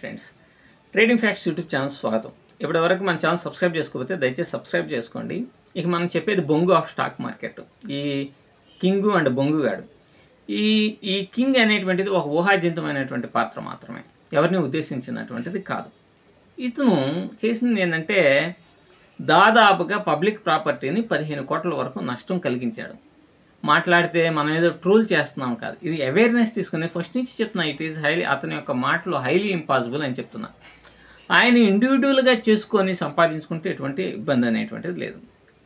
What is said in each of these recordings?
Friends, trading facts YouTube channel స్వాగతం. ఇప్పటివరకు మన ఛానల్ సబ్స్క్రైబ్ చేసుకోకపోతే దయచేసి సబ్స్క్రైబ్ చేసుకోండి. ఇక మనం చెప్పేది బొంగు ఆఫ్ స్టాక్ మార్కెట్. ఈ కింగు అండ్ బొంగుగాడు, ఈ ఈ కింగ్ అనేటువంటిది ఒక ఊహాజనితమైనటువంటి పాత్ర మాత్రమే, ఎవరిని ఉద్దేశించినటువంటిది కాదు. ఇతను చేసింది ఏంటంటే దాదాపుగా పబ్లిక్ ప్రాపర్టీని 15 కోట్ల వరకు నష్టం కలిగించాడు. మాట్లాడితే మనం ఏదో ట్రోల్ చేస్తున్నాం కాదు, ఇది అవేర్నెస్ తీసుకుని ఫస్ట్ నుంచి చెప్తున్నా. ఇట్ ఈజ్ హైలీ, అతని యొక్క మాటలు హైలీ ఇంపాసిబుల్ అని చెప్తున్నా. ఆయన ఇండివిజువల్గా చేసుకొని సంపాదించుకుంటే ఎటువంటి ఇబ్బంది అనేటువంటిది లేదు.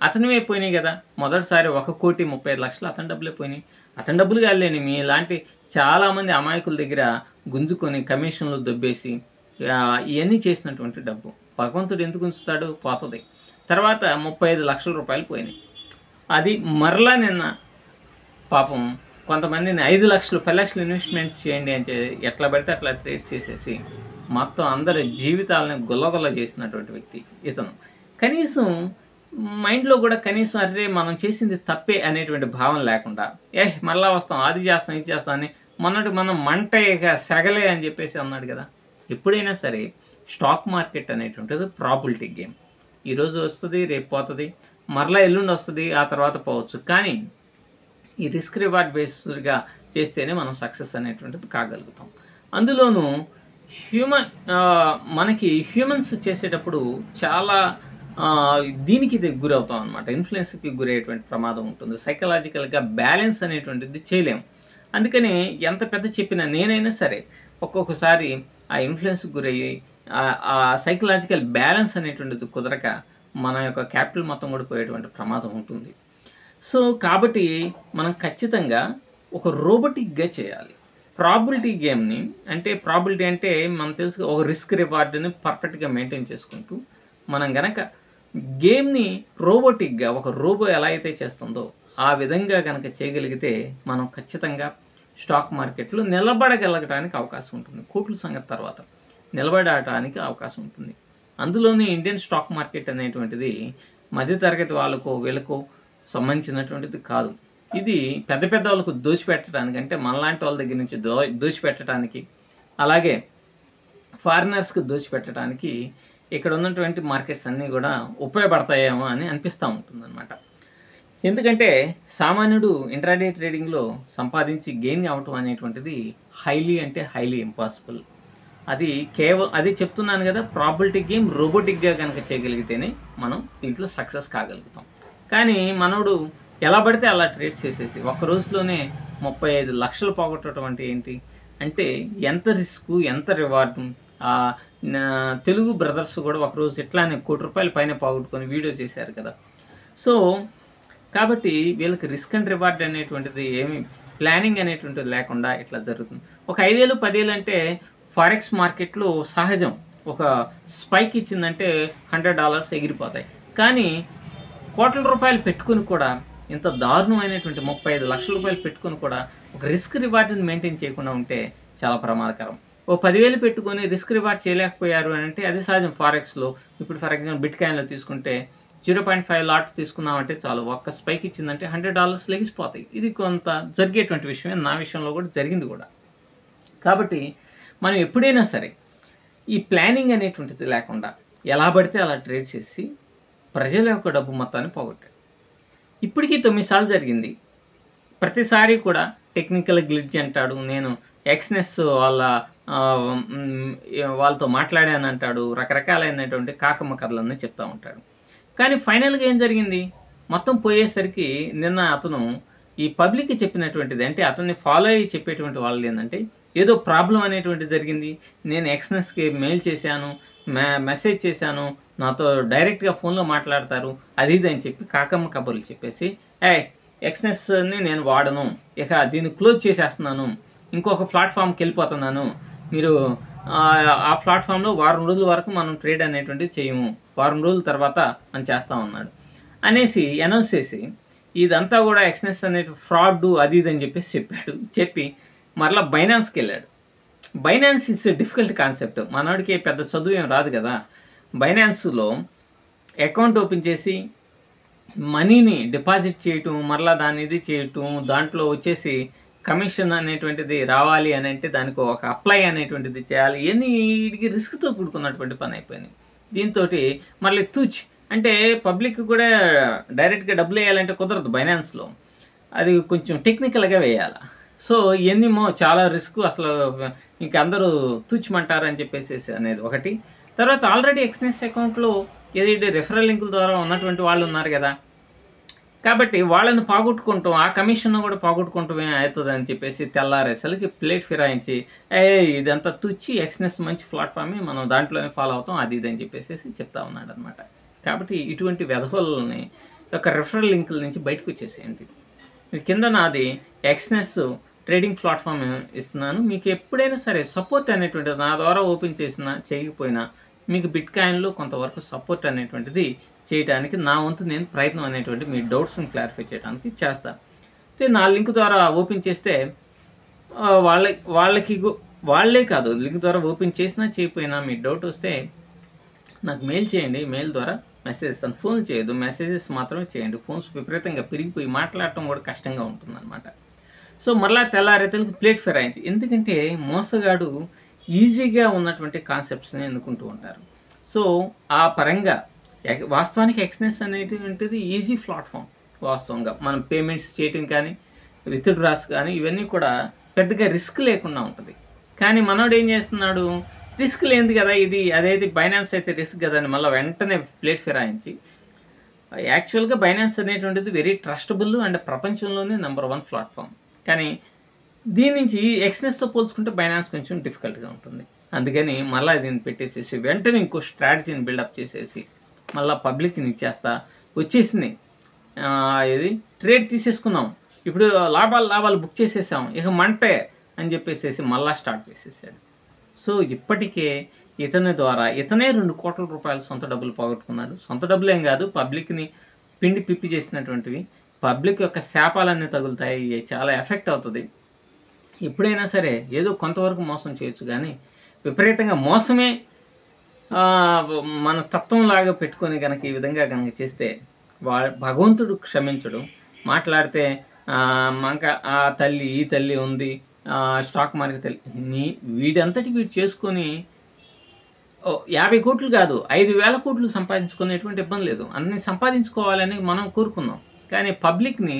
అతనివే పోయినాయి కదా, మొదటిసారి 1,35,00,000 అతని డబ్బులే పోయినాయి. అతని డబ్బులు కాదులేని మీలాంటి చాలామంది అమాయకుల దగ్గర గుంజుకొని కమిషన్లు దొబ్బేసి ఇవన్నీ చేసినటువంటి డబ్బు భగవంతుడు ఎందుకు ఉంచుతాడు, పోతుంది. తర్వాత 35 లక్షల రూపాయలు పోయినాయి. అది మరలా నిన్న పాపం కొంతమందిని 5 లక్షలు 10 లక్షలు ఇన్వెస్ట్మెంట్ చేయండి అంటే ఎట్లా పడితే అట్లా ట్రేడ్ చేసేసి మొత్తం అందరి జీవితాలను గుల్లగొల్ల చేసినటువంటి వ్యక్తి ఇతను. కనీసం మైండ్లో కూడా కనీసం అరే మనం చేసింది తప్పే అనేటువంటి భావన లేకుండా మళ్ళా వస్తాం, అది చేస్తాం, ఇది చేస్తాం అని మొన్నటి మనం మంటగా సెగలే అని చెప్పేసి అన్నాడు కదా. ఎప్పుడైనా సరే స్టాక్ మార్కెట్ అనేటువంటిది ప్రాబిలిటీ గేమ్. ఈరోజు వస్తుంది, రేపు పోతుంది, మరలా ఎల్లుండి వస్తుంది, ఆ తర్వాత పోవచ్చు. కానీ ఈ రిస్క్ రివార్డ్ బేస్డ్గా చేస్తేనే మనం సక్సెస్ అనేటువంటిది కాగలుగుతాం. అందులోనూ మనకి హ్యూమన్స్ చేసేటప్పుడు చాలా దీనికి గురవుతాం అనమాట, ఇన్ఫ్లుయెన్స్కి గురయ్యేటువంటి ప్రమాదం ఉంటుంది. సైకలాజికల్గా బ్యాలెన్స్ అనేటువంటిది చేయలేము. అందుకని ఎంత పెద్ద చెప్పినా నేనైనా సరే ఒక్కొక్కసారి ఆ ఇన్ఫ్లుయెన్స్కి గురయ్యి ఆ సైకలాజికల్ బ్యాలెన్స్ అనేటువంటిది కుదరక మన యొక్క క్యాపిటల్ మొత్తం కూడా పోయేటువంటి ప్రమాదం ఉంటుంది. సో కాబట్టి మనం ఖచ్చితంగా ఒక రోబోటిక్గా చేయాలి ప్రాబిలిటీ గేమ్ని. అంటే ప్రాబిలిటీ అంటే మనం తెలుసు, ఒక రిస్క్ రివార్డ్ని పర్ఫెక్ట్గా మెయింటైన్ చేసుకుంటూ మనం గనక గేమ్ని రోబోటిక్గా ఒక రోబో ఎలా అయితే చేస్తుందో ఆ విధంగా కనుక చేయగలిగితే మనం ఖచ్చితంగా స్టాక్ మార్కెట్లో నిలబడగలగడానికి అవకాశం ఉంటుంది. కోట్ల సంగతి తర్వాత నిలబడటానికి అవకాశం ఉంటుంది. అందులోనే ఇండియన్ స్టాక్ మార్కెట్ అనేటువంటిది మధ్యతరగతి వాళ్ళకు వీళ్ళకు సంబంధించినటువంటిది కాదు. ఇది పెద్ద పెద్ద వాళ్ళకు దోచిపెట్టడానికి, అంటే మనలాంటి వాళ్ళ దగ్గర నుంచి దోచిపెట్టడానికి, అలాగే ఫారినర్స్కి దోచిపెట్టడానికి ఇక్కడ ఉన్నటువంటి మార్కెట్స్ అన్నీ కూడా ఉపయోగపడతాయేమో అని అనిపిస్తూ ఉంటుందన్నమాట. ఎందుకంటే సామాన్యుడు ఇంట్రాడే ట్రేడింగ్లో సంపాదించి గెయిన్ అవటం అనేటువంటిది హైలీ ఇంపాసిబుల్. అది చెప్తున్నాను కదా, ప్రాబిలిటీ గేమ్ రోబోటిక్గా కనుక చేయగలిగితేనే మనం దీంట్లో సక్సెస్ కాగలుగుతాం. కానీ మనోడు ఎలా పడితే అలా ట్రేడ్ చేసేసి ఒక్క రోజులోనే 35 లక్షలు పోగొట్టడం అంటే ఏంటి అంటే ఎంత రిస్క్, ఎంత రివార్డు. తెలుగు బ్రదర్స్ కూడా ఒకరోజు ఇట్లానే ₹1,00,00,000 పైన పోగొట్టుకొని వీడియో చేశారు కదా. సో కాబట్టి వీళ్ళకి రిస్క్ అండ్ రివార్డ్ అనేటువంటిది ఏమి ప్లానింగ్ అనేటువంటిది లేకుండా ఇట్లా జరుగుతుంది. ఒక 5 ఏళ్ళు 10 ఏళ్ళు అంటే ఫారెక్స్ మార్కెట్లో సహజం. ఒక స్పైక్ ఇచ్చిందంటే $100 ఎగిరిపోతాయి. కానీ కోట్ల రూపాయలు పెట్టుకుని కూడా ఇంత దారుణమైనటువంటి 35 లక్షల రూపాయలు పెట్టుకుని కూడా ఒక రిస్క్ రివార్డ్ని మెయింటైన్ చేయకుండా ఉంటే చాలా ప్రమాదకరం. ఓ 10,000 పెట్టుకొని రిస్క్ రివార్డ్ చేయలేకపోయారు అని అంటే అది సహజం. ఫారెక్స్లో ఇప్పుడు ఫర్ ఎగ్జాంపుల్ బిట్కాయిన్లో తీసుకుంటే 0.5 లాట్ తీసుకున్నామంటే చాలు, ఒక్క స్పైక్ ఇచ్చిందంటే $100 లెగిసిపోతాయి. ఇది కొంత జరిగేటువంటి విషయమే, నా విషయంలో కూడా జరిగింది కూడా. కాబట్టి మనం ఎప్పుడైనా సరే ఈ ప్లానింగ్ అనేటువంటిది లేకుండా ఎలా పడితే అలా ట్రేడ్ చేసి ప్రజల యొక్క డబ్బు మొత్తాన్ని పోగొట్టాడు. ఇప్పటికీ 9 సార్లు జరిగింది. ప్రతిసారి కూడా టెక్నికల్ గ్లిడ్జ్ అంటాడు, నేను ఎక్స్నెస్ వాళ్ళతో మాట్లాడాను అంటాడు, రకరకాలైనటువంటి కాకమ్మ కథలన్నీ చెప్తూ ఉంటాడు. కానీ ఫైనల్గా ఏం జరిగింది, మొత్తం పోయేసరికి నిన్న అతను ఈ పబ్లిక్కి చెప్పినటువంటిది, అంటే అతన్ని ఫాలో అయ్యి చెప్పేటువంటి వాళ్ళు ఏంటంటే ఏదో ప్రాబ్లం అనేటువంటిది జరిగింది, నేను ఎక్స్నెస్కి మెయిల్ చేశాను, మెసేజ్ చేశాను, నాతో డైరెక్ట్గా ఫోన్లో మాట్లాడతారు, అది ఇది అని చెప్పి కాకమ్మ కబుర్లు చెప్పేసి ఎక్స్నెస్ని నేను వాడను, ఇక దీన్ని క్లోజ్ చేసేస్తున్నాను, ఇంకొక ప్లాట్ఫామ్కి వెళ్ళిపోతున్నాను, మీరు ఆ ప్లాట్ఫామ్లో వారం రోజుల వరకు మనం ట్రేడ్ అనేటువంటిది చేయము, వారం రోజుల తర్వాత మనం చేస్తామన్నాడు అనేసి అనౌన్స్ చేసి ఇదంతా కూడా ఎక్స్నెస్ అనే ఫ్రాడ్ అది ఇది అని చెప్పేసి చెప్పి మరలా బైనాన్స్కి వెళ్ళాడు. బైనాన్స్ ఇస్ డిఫికల్ట్ కాన్సెప్ట్, మనవాడికి పెద్ద చదువు ఏం రాదు కదా. బైనాన్స్లో అకౌంట్ ఓపెన్ చేసి మనీని డిపాజిట్ చేయటం, మరలా దాన్ని ఇది చేయటం, దాంట్లో వచ్చేసి కమిషన్ అనేటువంటిది రావాలి అని అంటే దానికి ఒక అప్లై అనేటువంటిది చేయాలి. ఇయన్నీ వీడికి రిస్క్‌తో కూడుకున్నటువంటి పని అయిపోయింది. దీంతోటి మళ్ళీ తూచ్ అంటే పబ్లిక్ కూడా డైరెక్ట్‌గా డబ్బులెయ్యాలంటే కుదరదు బైనాన్స్‌లో. అది కొంచెం టెక్నికల్‌గా వేయాల. సో, ఇయన్నీమో చాలా రిస్కు అసలు ఇంక అందరూ తూచమంటారు అని చెప్పేసేసి అనేది ఒకటి. తర్వాత ఆల్రెడీ ఎక్స్‌నెస్ అకౌంట్‌లో ఏదైతే రిఫరల్ లింకుల ద్వారా ఉన్నటువంటి వాళ్ళున్నారు గదా! కాబట్టి వాళ్ళని పోగొట్టుకుంటాం. ఆ కమిషన్‌ను గూడా పోగొట్టుకుంటమే అయితదని చెప్పేసి తెల్లారేసరికి ప్లేట్ ఫిరాయించి, ఇదంతా తుచ్చి ఎక్స్‌నెస్ మంచి ప్లాట్‌ఫామే మనం దాంట్లోనే ఫాలో అవుతాం అది ఇది అని చెప్పేసేసి చెప్తా ఉన్నాడనమాట. కాబట్టి ఇటువంటి వెధవలని యొక్క రిఫరల్ లింకుల నుంచి బయటకొచ్చేసేయండి. కింద నాది ఎక్స్‌నెస్ ట్రేడింగ్ ప్లాట్‌ఫామ్ ఇస్తున్నాను. మీకు ఎప్పుడైనా సరే సపోర్ట్ అనేటువంటిది నా ద్వారా ఓపెన్ చేసినా, చేయకపోయినా మీకు బిట్‌కాయిన్‌లో కొంతవరకు సపోర్ట్ అనేటువంటిది చేయటానికి నా వంతు నేను ప్రయత్నం అనేటువంటి మీ డౌట్స్‌ని క్లారిఫై చేయడానికి చేస్తా. అయితే నా లింక్ ద్వారా ఓపెన్ చేస్తే వాళ్ళే కాదు లింక్ ద్వారా ఓపెన్ చేసినా, చేయకపోయినా మీ డౌట్ వస్తే నాకు మెయిల్ చేయండి. మెయిల్ ద్వారా మెసేజ్ ఇస్తాను. ఫోన్ చేయొద్దు. మెసేజెస్ మాత్రమే చేయండి. ఫోన్స్ విపరీతంగా పెరిగిపోయి మాట్లాడటం కూడా కష్టంగా ఉంటుందన్నమాట. సో, మరలా తెల్లారేతలకి ప్లేట్ ఫిరాయించి ఎందుకంటే మోసగాడు ఈజీగా ఉన్నటువంటి కాన్సెప్ట్స్‌ని ఎన్నుకుంటూ ఉంటారు. సో, ఆ పరంగా వాస్తవానికి ఎక్స్‌నెస్ అనేటువంటిది ఈజీ ప్లాట్‌ఫామ్ వాస్తవంగా. మనం పేమెంట్స్ చేయటం కానీ, విత్‌డ్రాస్ కానీ ఇవన్నీ కూడా పెద్దగా రిస్క్ లేకుండా ఉంటది. కానీ మనోడు ఏం చేస్తున్నాడు, రిస్క్ లేనిది కదా ఇది. అదైతే బైనాన్స్ అయితే రిస్క్ కదా అని మళ్ళా వెంటనే ప్లేట్ ఫిరాయించి యాక్చువల్‌గా బైనాన్స్ అనేటువంటిది వెరీ ట్రస్టబుల్ అండ్ ప్రపంచంలోనే నంబర్ 1 ప్లాట్‌ఫామ్. కానీ దీని నుంచి ఎక్స్‌నెస్‌తో పోల్చుకుంటే బైనాన్స్ కొంచెం డిఫికల్ట్‌గా ఉంటుంది. అందుకని మళ్ళా దీన్ని పెట్టేసేసి వెంటనే ఇంకో స్ట్రాటజీని బిల్డప్ చేసేసి మళ్ళా పబ్లిక్‌ని ఇచ్చేస్తా వచ్చేసింది. ఏది ట్రేడ్ తీసేసుకున్నాం. ఇప్పుడు లాభాలు బుక్ చేసేసాం. ఇక మంటే అని చెప్పేసేసి మళ్ళా స్టార్ట్ చేసేసాడు. సో, ఇప్పటికే ఇతని ద్వారా ఇతనే ₹2,00,00,000 సొంత డబ్బులు పోగొట్టుకున్నాడు. సొంత డబ్బులేం కాదు పబ్లిక్‌ని పిండి పిప్పి చేసినటువంటివి. పబ్లిక్ యొక్క శాపాలన్నీ తగులుతాయి. చాలా ఎఫెక్ట్ అవుతది. ఎప్పుడైనా సరే ఏదో కొంతవరకు మోసం చేయొచ్చు గానీ, విపరీతంగా మోసమే మన తత్వంలాగా పెట్టుకొని గనక ఈ విధంగా గనక చేస్తే భగవంతుడు క్షమించడు. మాట్లాడితే మంక ఆ తల్లి, ఈ తల్లి ఉంది. స్టాక్ మార్కెట్ తల్లి వీడంతటి వీడు చేసుకొని 50,00,00,000 కాదు 5,000,00,00,000 సంపాదించుకునేటువంటి ఇబ్బంది లేదు. అన్నీ సంపాదించుకోవాలని మనం కోరుకున్నాం. కానీ పబ్లిక్‌ని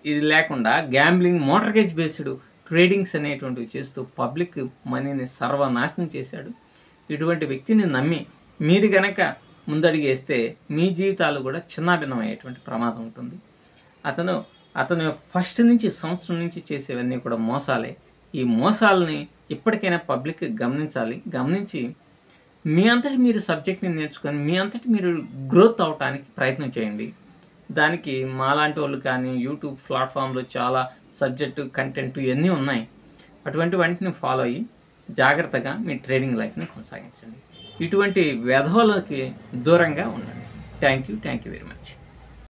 ఇది లేకుండా గ్యాంబ్లింగ్, మోర్ట్‌గేజ్ బేస్డ్ ట్రేడింగ్స్ అనేటువంటివి చేస్తూ పబ్లిక్ మనీని సర్వనాశనం చేశాడు. ఇటువంటి వ్యక్తిని నమ్మి మీరు గనక ముందడుగేస్తే మీ జీవితాలు కూడా చిన్నాభిన్నమయ్యేటువంటి ప్రమాదం ఉంటుంది. అతను ఫస్ట్ నుంచి సంవత్సరం నుంచి చేసేవన్నీ కూడా మోసాలే. ఈ మోసాలని ఇప్పటికైనా పబ్లిక్ గమనించాలి. గమనించి మీ అంతటి మీరు సబ్జెక్ట్‌ని నేర్చుకొని మీ అంతటి మీరు గ్రోత్ అవ్వటానికి ప్రయత్నం చేయండి. దానికి మాలాంటి వాళ్ళు కానీ యూట్యూబ్ ప్లాట్‌ఫామ్‌లో చాలా సబ్జెక్టు, కంటెంట్ ఇయన్నీ ఉన్నాయి. అటువంటి వాటిని ఫాలో అయ్యి జాగ్రత్తగా మీ ట్రేడింగ్ లైఫ్‌ని కొనసాగించండి. ఇటువంటి వెధవలకి దూరంగా ఉండండి. Thank you very much.